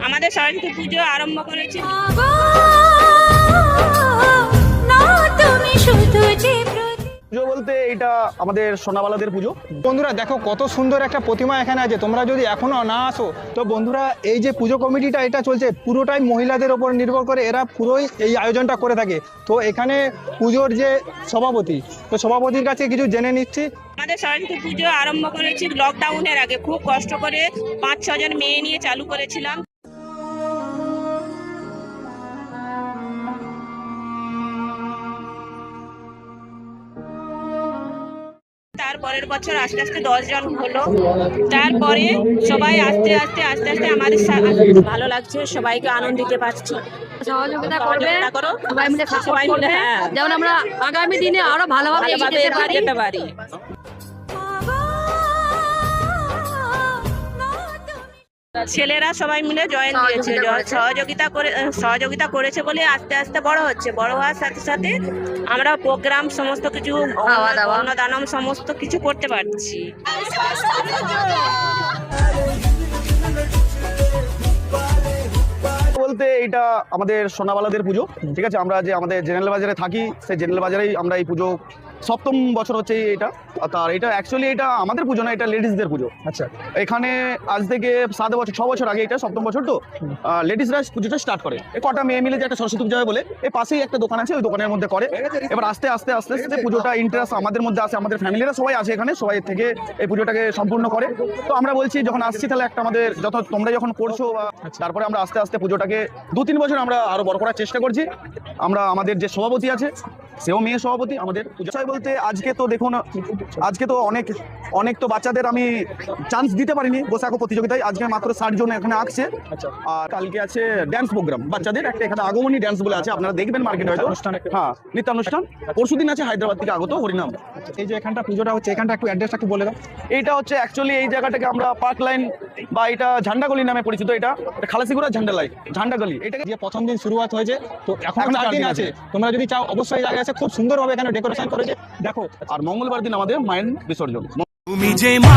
আমাদের সরস্বতী পুজো আরম্ভ করেছি। পুজো বলতে এটা আমাদের সোনাবালাদের পুজো। বন্ধুরা দেখো কত সুন্দর একটা প্রতিমা এখানে আছে। তোমরা যদি এখনো না আসো তো বন্ধুরা এই যে পুজো কমিটিটা এটা চলছে পুরোটাই মহিলাদের ওপর নির্ভর করে, এরা পুরোই এই আয়োজনটা করে থাকে। তো এখানে পুজোর যে সভাপতি, তো সভাপতির কাছে কিছু জেনে নিচ্ছি। আমাদের সরস্বতী পুজো আরম্ভ করেছি লকডাউনের আগে, খুব কষ্ট করে 5-6 জন মেয়ে নিয়ে চালু করেছিলাম। তারপরের বছর আস্তে আস্তে 10 জন হলো। তারপরে সবাই আস্তে আস্তে আমাদের ভালো লাগছে, সবাইকে আনন্দ দিতে পারছি। সহযোগিতা করবে, করো সবাই মিলে সবাই মিলে, হ্যাঁ, যেমন আমরা আগামী দিনে আরো ভালোভাবে এগিয়ে যেতে পারি। ছেলেরা সবাই মিলে জয়েন দিয়েছে, সহযোগিতা করেছে বলে আস্তে আস্তে বড় হচ্ছে। বড় হওয়ার সাথে সাথে আমরা প্রোগ্রাম সমস্ত কিছু, অন্নদানম সমস্ত কিছু করতে পারছি। বলতে এটা আমাদের সোনাবালাদের পুজো, ঠিক আছে। আমরা যে আমাদের জেনারেল বাজারে থাকি সেই জেনারেল বাজারেই আমরা এই পুজো 7ম বছর হচ্ছে এটা। আর এটা অ্যাকচুয়ালি এটা আমাদের পুজো না, এটা লেডিসদের পুজো। আচ্ছা, এখানে আজ থেকে 6 বছর আগে, এটা 7ম বছর, তো লেডিসরা পুজোটা স্টার্ট করে। কটা মেয়ে মিলে যে একটা সরস্বতী পুজো হয় বলে এই পাশেই একটা দোকান আছে, ওই দোকানের মধ্যে করে। এবার আস্তে আস্তে পুজোটা ইন্টারেস্ট আমাদের মধ্যে আছে, আমাদের ফ্যামিলিরা সবাই আছে এখানে, সবাই থেকে এই পুজোটাকে সম্পূর্ণ করে। তো আমরা বলছি যখন আসছি তাহলে একটা আমাদের তোমরা যখন করছো, তারপরে আমরা আস্তে আস্তে পুজোটাকে 2-3 বছর আমরা আরো বড় করার চেষ্টা করছি। আমরা আমাদের যে সভাপতি আছে সেও মেয়ে সভাপতি আমাদের পুজো বলতে। আজকে তো দেখুন, আজকে তো অনেক তো বাচ্চাদের আমি চান্স দিতে পারিনি বসে আঁকো প্রতিযোগিতায়। আজকে মাত্র 60 জন এখানে আঁকছে। আর কালকে আছে ড্যান্স প্রোগ্রাম বাচ্চাদের, একটা এখানে আগমনী ড্যান্স বলে আছে, আপনারা দেখবেন মার্কেটে হয়তো, হ্যাঁ, নৃত্যানুষ্ঠান। পরশুদিন আছে হায়দ্রাবাদ থেকে আগত হরিনাম। এই যে এখানটা পুজোটা হচ্ছে, এখানটা একটু অ্যাড্রেসটা একটু বলে দাও। এইটা হচ্ছে অ্যাকচুয়ালি এই জায়গাটাকে আমরা পার্ক লাইন বা এটা ঝান্ডাগলি নামে পরিচিত। এটা খালাসিগুড়া ঝান্ডাগলি। এটাকে যে প্রথম দিন শুরুয়াত হয়েছে, তো এখন 4 দিন আছে। তোমরা যদি চাও অবশ্যই জায়গা আছে, খুব সুন্দরভাবে এখানে ডেকোরেশন করেছে দেখো। আর মঙ্গলবার দিন আমাদের মায়ের বিসর্জন। তুমি যে মা